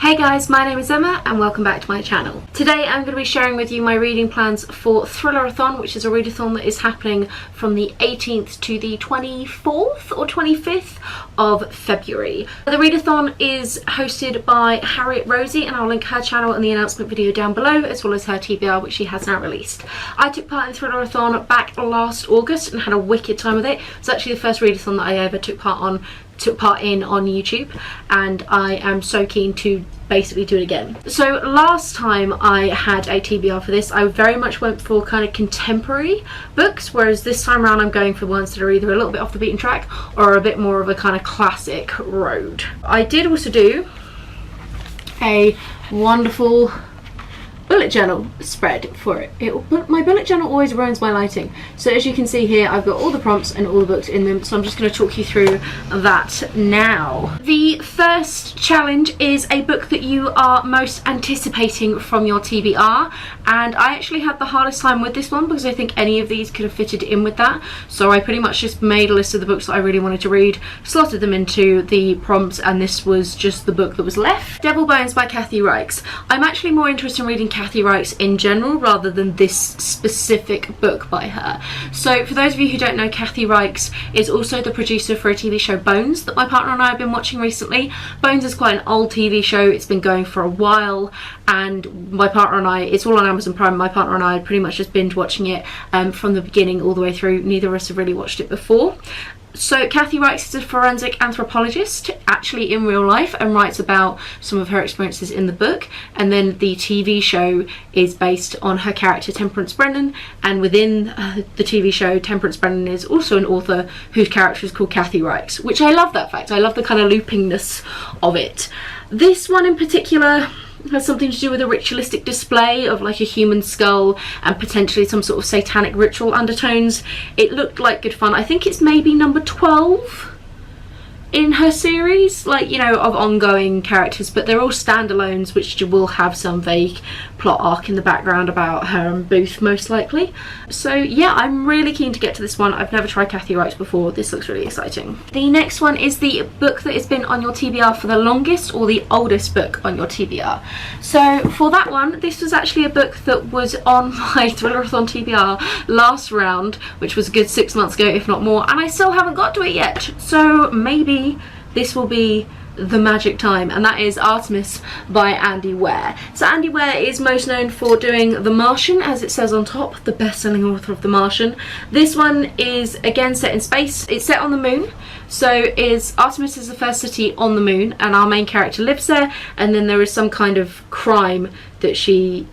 Hey guys, my name is Emma and welcome back to my channel. Today I'm going to be sharing with you my reading plans for ThrillerAthon, which is a readathon that is happening from the 18th to the 24th or 25th of February. The readathon is hosted by Harriet Rosie, and I'll link her channel in the announcement video down below, as well as her TBR, which she has now released. I took part in ThrillerAthon back last August and had a wicked time with it. It's actually the first readathon that I ever took part in on YouTube, and I am so keen to basically do it again. So last time I had a TBR for this, I very much went for kind of contemporary books, whereas this time around I'm going for ones that are either a little bit off the beaten track or a bit more of a kind of classic road. I did also do a wonderful bullet journal spread for it. My bullet journal always ruins my lighting. So as you can see here, I've got all the prompts and all the books in them, so I'm just going to talk you through that now. The first challenge is a book that you are most anticipating from your TBR, and I actually had the hardest time with this one because I think any of these could have fitted in with that. So I pretty much just made a list of the books that I really wanted to read, slotted them into the prompts, and this was just the book that was left. Devil Bones by Kathy Reiches. I'm actually more interested in reading Kathy Reiches in general rather than this specific book by her. So for those of you who don't know, Kathy Reiches is also the producer for a TV show, Bones, that my partner and I have been watching recently. Bones is quite an old TV show. It's been going for a while, and my partner and I, it's all on Amazon Prime, my partner and I had pretty much just binge watching it from the beginning all the way through. Neither of us have really watched it before. So Kathy Reiches is a forensic anthropologist actually in real life and writes about some of her experiences in the book, and then the TV show is based on her character Temperance Brennan, and within the TV show Temperance Brennan is also an author whose character is called Kathy Reiches, which I love that fact. I love the kind of loopingness of it. This one in particular has something to do with a ritualistic display of like a human skull and potentially some sort of satanic ritual undertones. It looked like good fun. I think it's maybe number 12 in her series, like, you know, of ongoing characters, but they're all standalones which will have some vague plot arc in the background about her and Booth most likely. So yeah, I'm really keen to get to this one. I've never tried Kathy Reiches before. This looks really exciting. The next one is the book that has been on your TBR for the longest, or the oldest book on your TBR. So for that one, this was actually a book that was on my ThrillerAthon TBR last round, which was a good 6 months ago, if not more, and I still haven't got to it yet. So maybe this will be the magic time, and that is Artemis by Andy Weir. So Andy Weir is most known for doing The Martian, as it says on top, the best-selling author of The Martian. This one is again set in space. It's set on the moon. So Artemis is the first city on the moon, and our main character lives there, and then there is some kind of crime that she's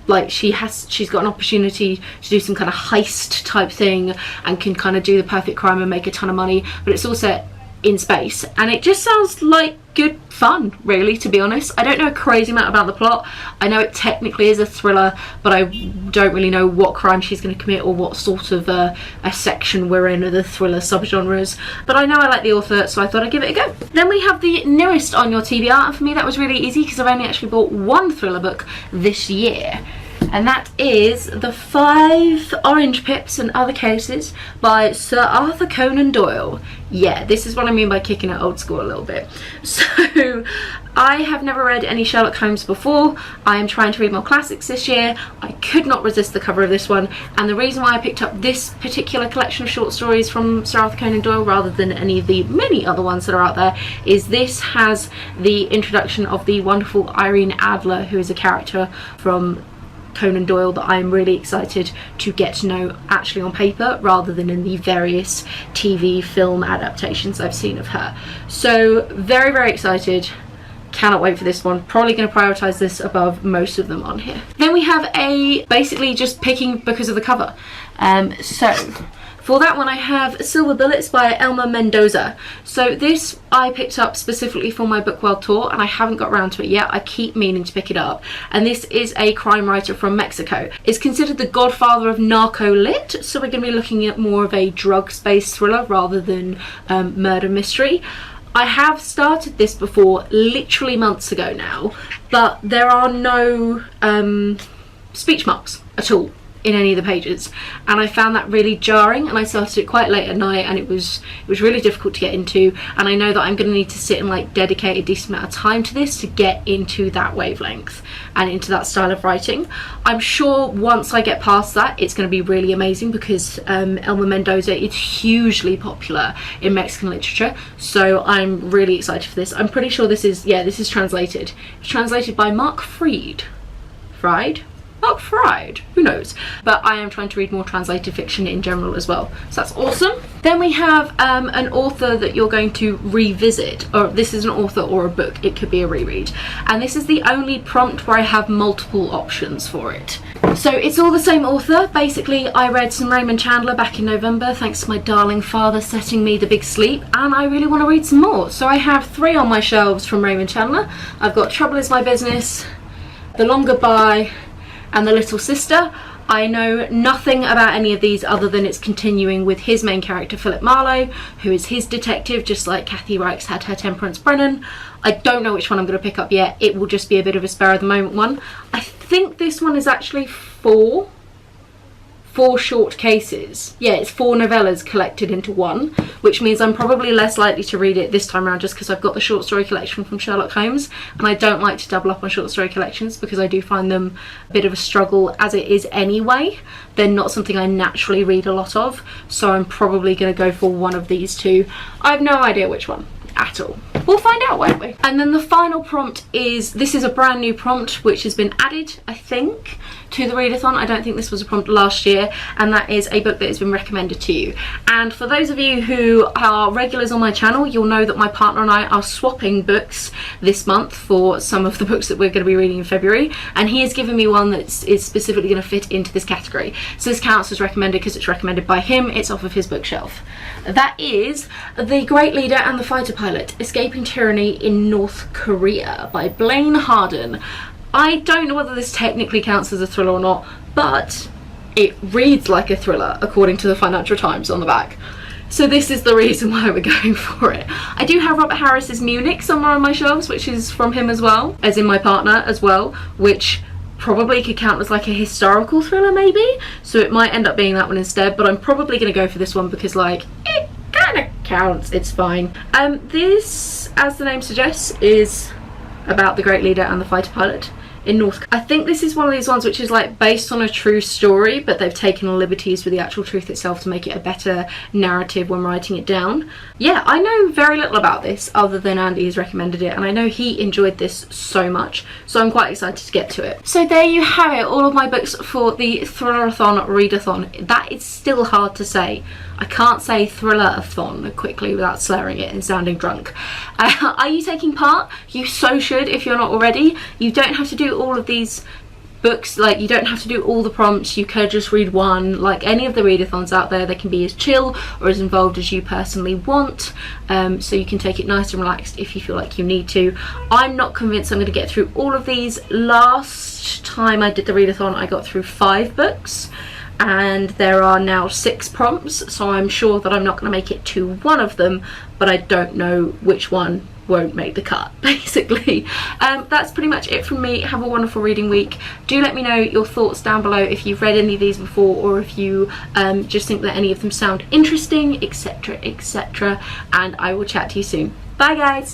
got an opportunity to do some kind of heist type thing and can kind of do the perfect crime and make a ton of money, but it's all set in space, and it just sounds like good fun, really, to be honest. I don't know a crazy amount about the plot. I know it technically is a thriller, but I don't really know what crime she's going to commit or what sort of a section we're in of the thriller subgenres, but I know I like the author, so I thought I'd give it a go. Then we have the newest on your TBR, and for me that was really easy because I've only actually bought one thriller book this year, and that is The 5 Orange Pips and Other Cases by Sir Arthur Conan Doyle. Yeah, this is what I mean by kicking it old school a little bit. So I have never read any Sherlock Holmes before. I am trying to read more classics this year. I could not resist the cover of this one, and the reason why I picked up this particular collection of short stories from Sir Arthur Conan Doyle rather than any of the many other ones that are out there is this has the introduction of the wonderful Irene Adler, who is a character from Conan Doyle that I'm really excited to get to know actually on paper rather than in the various TV film adaptations I've seen of her. So very, very excited. Cannot wait for this one. Probably going to prioritize this above most of them on here. Then we have basically just picking because of the cover. So for that one I have Silver Bullets by Elmer Mendoza. So this I picked up specifically for my book world tour, and I haven't got around to it yet. I keep meaning to pick it up, and this is a crime writer from Mexico. It's considered the godfather of narco lit, so we're going to be looking at more of a drugs-based thriller rather than murder mystery. I have started this before, literally months ago now, but there are no speech marks at all in any of the pages, and I found that really jarring, and I started it quite late at night, and it was really difficult to get into, and I know that I'm going to need to sit and like dedicate a decent amount of time to this to get into that wavelength and into that style of writing. I'm sure once I get past that it's going to be really amazing, because Elmer Mendoza is hugely popular in Mexican literature, so I'm really excited for this. I'm pretty sure this is translated. It's translated by Mark Fried, who knows, but I am trying to read more translated fiction in general as well, so that's awesome. Then we have an author that you're going to revisit, or this is an author or a book, it could be a reread, and this is the only prompt where I have multiple options for it. So it's all the same author. Basically, I read some Raymond Chandler back in November thanks to my darling father setting me the big sleep, and I really want to read some more, so I have 3 on my shelves from Raymond Chandler. I've got Trouble Is My Business, The Long Goodbye, and The Little Sister. I know nothing about any of these other than it's continuing with his main character Philip Marlowe, who is his detective, just like Kathy Reiches had her Temperance Brennan. I don't know which one I'm going to pick up yet. It will just be a bit of a spur of the moment one. I think this one is actually 4 short cases. Yeah, it's 4 novellas collected into one, which means I'm probably less likely to read it this time around, just because I've got the short story collection from Sherlock Holmes, and I don't like to double up on short story collections because I do find them a bit of a struggle as it is anyway. They're not something I naturally read a lot of, so I'm probably going to go for one of these 2. I have no idea which one at all. We'll find out, won't we? And then the final prompt is, this is a brand new prompt which has been added, I think, to the readathon. I don't think this was a prompt last year, and that is a book that has been recommended to you. And for those of you who are regulars on my channel, you'll know that my partner and I are swapping books this month for some of the books that we're going to be reading in February, and he has given me one that is specifically going to fit into this category. So this counts as recommended because it's recommended by him. It's off of his bookshelf. That is The Great Leader and the Fighter Pilot: Escaping Tyranny in North Korea by Blaine Harden. I don't know whether this technically counts as a thriller or not, but it reads like a thriller according to the Financial Times on the back. So this is the reason why we're going for it. I do have Robert Harris's Munich somewhere on my shelves, which is from him as well, as in my partner as well, which probably could count as like a historical thriller maybe, so it might end up being that one instead, but I'm probably going to go for this one because like it kind of counts, it's fine. This, as the name suggests, is about the Great Leader and the Fighter Pilot in North. I think this is one of these ones which is like based on a true story, but they've taken liberties with the actual truth itself to make it a better narrative when writing it down. Yeah, I know very little about this other than Andy has recommended it, and I know he enjoyed this so much, so I'm quite excited to get to it. So there you have it, all of my books for the ThrillerAthon readathon. That is still hard to say. I can't say ThrillerAthon quickly without slurring it and sounding drunk. Are you taking part? You so should if you're not already. You don't have to do all of these books, like you don't have to do all the prompts. You could just read one. Like any of the readathons out there, they can be as chill or as involved as you personally want, so you can take it nice and relaxed if you feel like you need to. I'm not convinced I'm going to get through all of these. Last time I did the readathon I got through 5 books, and there are now 6 prompts, so I'm sure that I'm not going to make it to one of them, but I don't know which one won't make the cut, basically. That's pretty much it from me. Have a wonderful reading week. Do let me know your thoughts down below if you've read any of these before, or if you just think that any of them sound interesting, etc, etc, and I will chat to you soon. Bye guys!